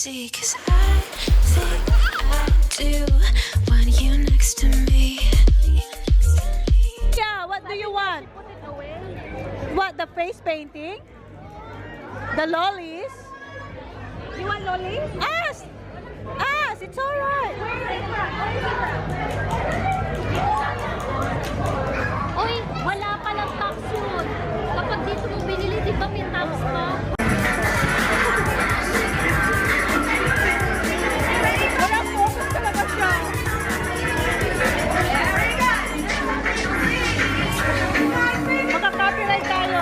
see, 'cause I think I do want you next to me. Yeah, what do you want? What, the face painting? The lollies? You want lollies? Ask! Ask! It's alright! Uy, wala palang tax yun. Kapag dito mo binili, di ba may tax pa? Walang focus talaga siya. Maka-copyright tayo.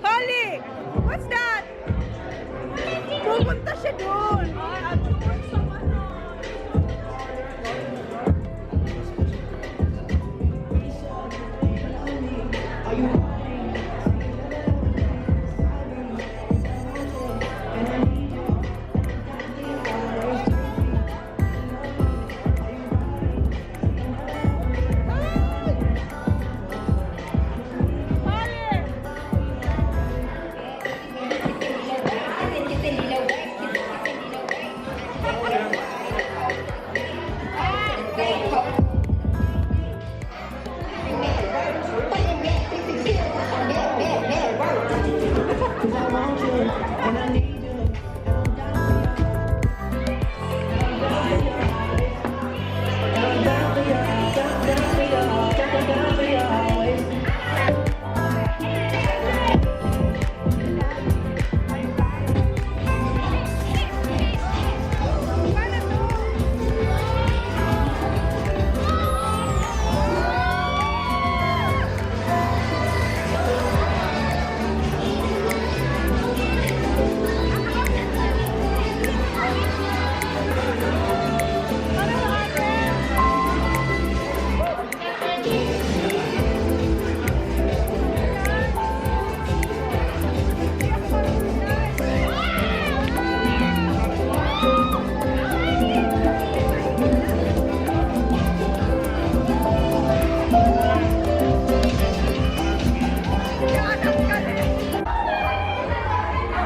Holly! What's that? Pupunta siya doon.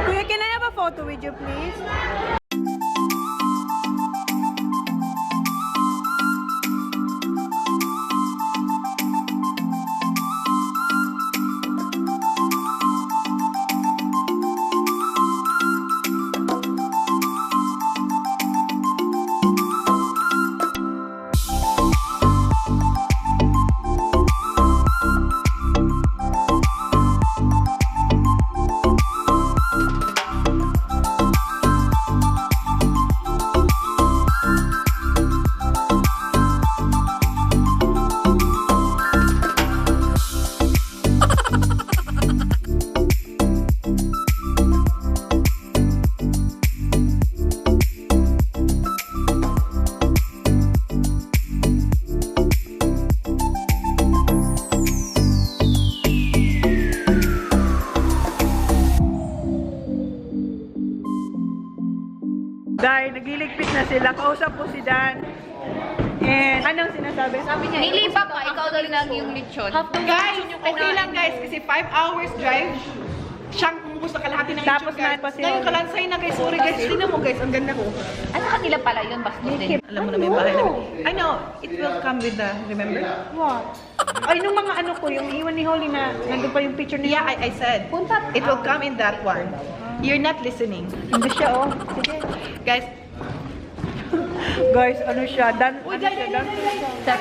Kuya, can I have a photo with you, please? Dahil nagliligpit na sila, kausap ko si Dan. And anong sinasabi? Sabi niya, Hindi pa pa, ikaw daw lang yung lechon. Guys, okay lang guys, kasi 5 hours drive, siyang umubos na kalahati ng Tapos lechon, guys. na pa sila. Ngayon kalansay na guys, sorry guys, tingnan mo guys, ang ganda ko. Ano kanila pala yun, bastos din. Alam mo na may bahay namin. I know, it will come with the, remember? What? Ay, nung mga ano ko, yung iwan ni Holly na nandun pa yung picture niya. Yeah, I said, it will come in that one. You're not listening. Hindi siya, oh. Sige. Guys, Guys, ano siya? Dan, ano siya? Dan?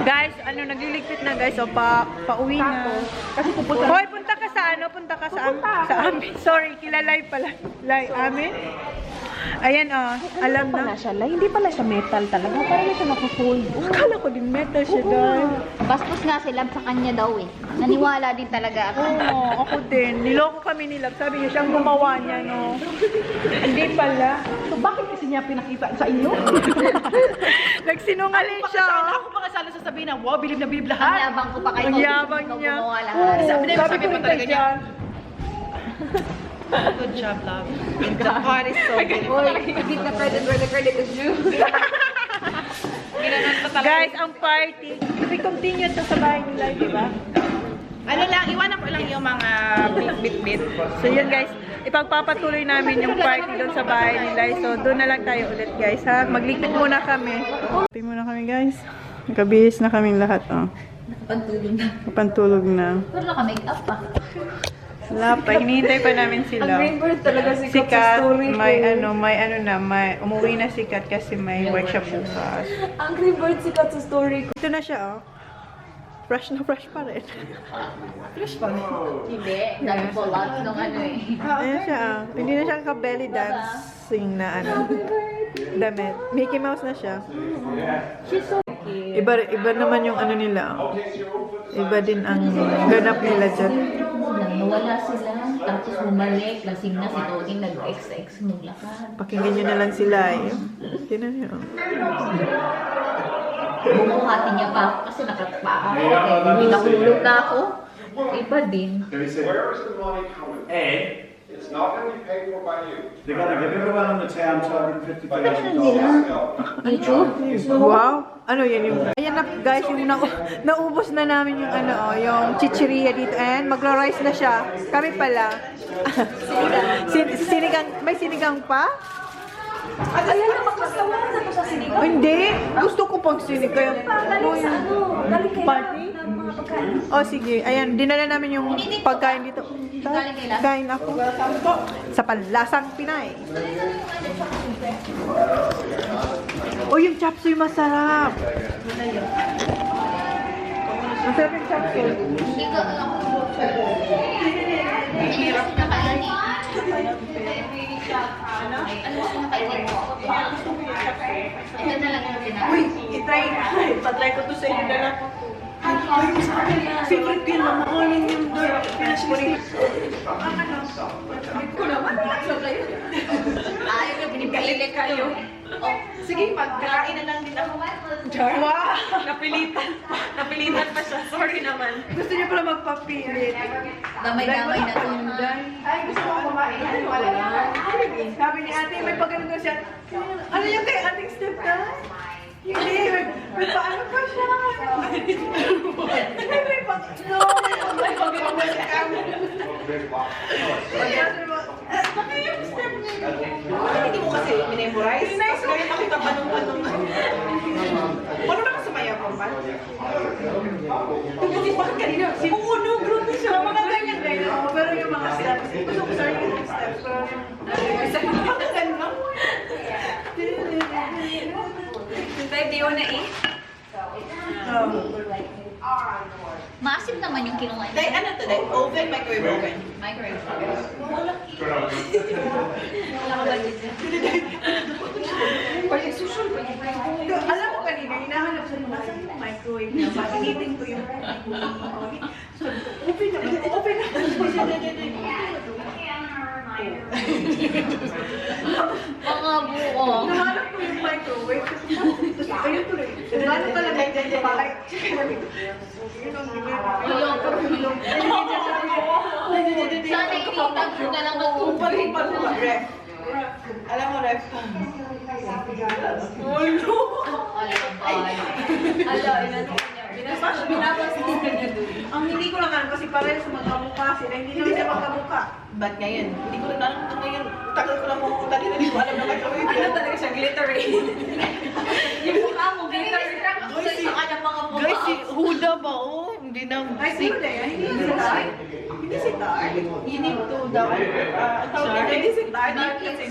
Guys, ano, nagliligpit na guys. So, pauwi na. kasi pupunta. Hoy, punta ka sa ano? Punta ka sa amin. Sorry, kilalay pala. Lay, amin? Ayan alam na. Hindi pala siya metal talaga. Parang siya nakufold. Akala ko din metal siya dahil. Bastos nga sila sa kanya daw eh. Naniwala din talaga ako. Oo, ako din. Niloko kami ni Love. Sabi niya siyang gumawa niya, no? Hindi pala. So bakit kasi niya pinakita sa inyo? Nagsinungaling siya. Ako pa kasala sasabihin na, wow, bilib na bilib Ang lahat. yabang ko pa kayo. Ang yabang Ikaw niya. gumawa lahat. Oo, Sabi sabi ko ko talaga kay niya. Jan. Good job, love. The pot is so good. Give the credit where the credit is due. Guys, ang party. We continue to sa bahay nila, di ba? Ano lang, iwanan ko lang yung mga bit-bit. So yun guys, ipagpapatuloy namin yung party doon sa bahay nila. So doon na lang tayo ulit guys ha. Magligpit muna kami. Magligpit muna kami guys. Nagkabihis na kaming lahat oh. Napantulog na. Pero naka-make up pa. Wala pa, hinihintay pa namin sila. Sikat, may umuwi na sikat kasi may workshop bukas. Angry Bird sikat sa story ko. Ito na siya oh. Fresh na fresh pa rin. Hindi. Dahil po lot nung ano eh. Ayan siya ah. Hindi na siya ka-belly dancing na damit. Mickey Mouse na siya. Iba naman yung ano nila. Iba din ang ganap nila dyan. Nawala sila. Tapos bumalik. Lasing na si Tony. Nag-XX maglakad. Pakinggan nyo na lang sila eh. Tinan nyo. Bumuhati niya pa ako kasi nakatapa ako. Hindi nakulog na ako. Iba din. Where is the money coming? And it's not going to be paid for by you. They're going to give everyone in the town $250,000. YouTube? Wow! Ano yan yung... Ayan na guys, yung naubos na namin yung yung chichirya dito. And magra-rice na siya. Kami pala. Sinigang. May sinigang pa? Ayan na, magpasawa na ko sa sinigaw. Hindi. Gusto ko pang sinigang. Galing sa galing kay Party? mga pagkain. Oh, sige. Ayan, dinala namin yung pagkain dito. Kain ako. Sa panlasang Pinay. Oh, yung chop suey masarap. Masarap yung chop suey. Hindi ko alam kung hirap na kaya ni. Ano siya kaya ni? Ito na lang yung pinag. Uy, patry ko to sa inyo. Dala ko to. Ay, favorite ko yun. Mamahalin yung pinaspurin. Ko naman. Ayaw na binibili kayo. Sige, magkakain na lang din ako. Wow! Napilitan pa siya. Sorry naman. Gusto niya pala magpapilit. Damay-damay na to. Ay, gusto ko kumain. Wala na. Sabi ni ate, may pagano daw siya. Ano yung kay ating step na? Hindi, may paano pa siya? May pagano na siya. Bakit yung step niya? Hindi mo kasi minimorize. Tapos ngayon nakita pa nung Ano na kasumaya ko ba? Kasi bakit kanina? Oo, no, grabe siya. Mga ganyan. Pero yung mga steps, gusto ko sa yung steps. Pero Babe, do you wanna eat? Maasim naman yung kinuha Dahil niya. ano to? Dahil oven, microwave oven. Microwave. alam ko kanina, hinahanap sa mga saan yung microwave niya. Pakinitin ko yung so, open na. Mga buo. Nahanap ko yung microwave. Tapos ayun tuloy. Nahanap pala dyan sa bahay. Sana itinag ko na lang ang Ref. Alam mo, ref. Ang hindi ko lang alam kasi pareho sa magkamukha sila. Hindi naman siya magkamukha. Ba't ngayon? Hindi ko rin alam kung ngayon. Tagal ko lang pumunta dito. Hindi ko alam na microwave. Ano talaga siya, glittery. Yung mukha mo, glittery. Sa kanya mga mukha. Guys, si Huda ba? Oh, hindi na. Ay, sino na yan? Hindi si Tar. Hindi si Tar. You need to daw. Ang tawag nila. Hindi si Tar.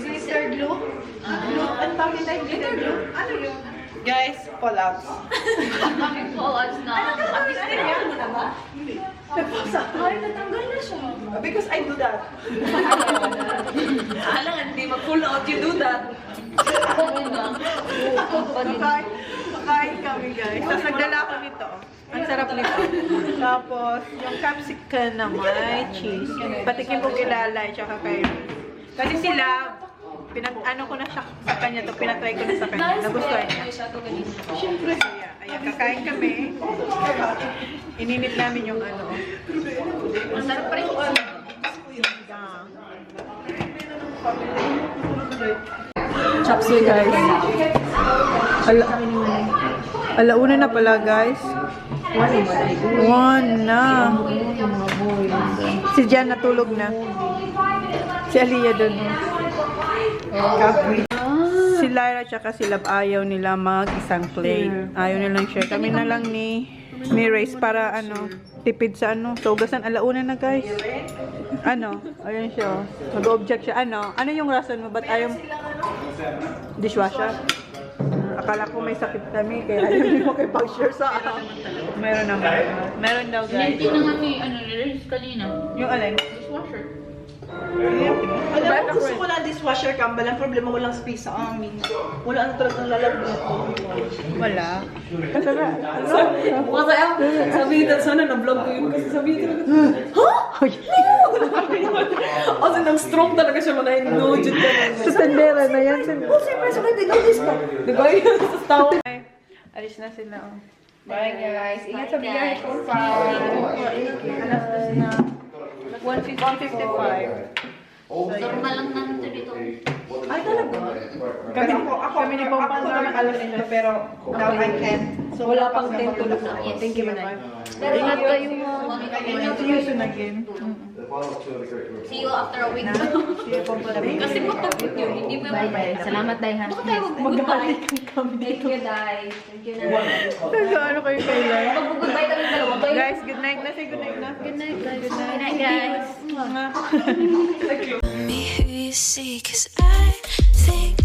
Glitter glue. Glue. Ang tawag nila glitter glue. Ano yun? Guys, fallouts. Fallouts na. At least Kaya mo na ba? Ay, natanggal na siya. Because I do that. Alang, hindi mag-pull out, you do that. Makain kami guys. Tapos nagdala ako nito. Ang sarap nito. Tapos, yung capsicum na may cheese. Patikim ko kilalay, tsaka kayo. Kasi sila, ano ko na siya sa kanya to, pinatry ko na sa kanya. Nagustuhan niya. Siyempre. Ayan, kakain kami. Ininit namin yung ano. Masarap pa rin. Chapsuy guys. Alauna na pala guys. One na. Si Jan natulog na. Si Aliyah doon. Si Lyra tsaka si Lab ayaw nila mag isang plate. Ayaw nilang share. Kami na lang ni Race para ano, tipid sa ano. So, ugasan alauna na guys. Ano? Ayun siya. Mag-object siya. Ano yung rason mo? Ba't ayaw? Dishwasher? Akala ko may sakit kami. Kaya ayaw niyo makipag-share sa Meron naman. Meron daw guys. Hindi na kami, nililist kanina. Yung alin? Dishwasher. Alam mo, gusto ko na dishwasher cam. Walang problema, walang space sa amin. Wala na talagang lalagyan. Wala. Masaya, sabihin na sana na-vlog ko yun kasi sabihin ko kasi nang-strong talaga siya manahin. No, dyan talaga. Sa tendera na yan. Oh, siyempre, sa may tigalis ka. Diba yun? Sa tao. Alis na sila. Oh. Bye guys. Ingat sa biyahe ko. Alas na. 155. Normal lang namin ito dito. Ay, talaga? Kami ni Pompa naman alas nito, pero now I can't. So, wala pang 10 tulog na. Thank you, Manay. Ingat kayo mo. See you soon again. See you after a week. Kasi matapit yun. Hindi mo yung Salamat, Day, ha? Bakit tayo mag-goodbye? Thank you, Day. Thank you na. Ano kayo kailan? Mag-goodbye kami dalawa. Guys, good night na. Say good night na. Good night, guys. Good night, guys. Me who you see, 'cause I think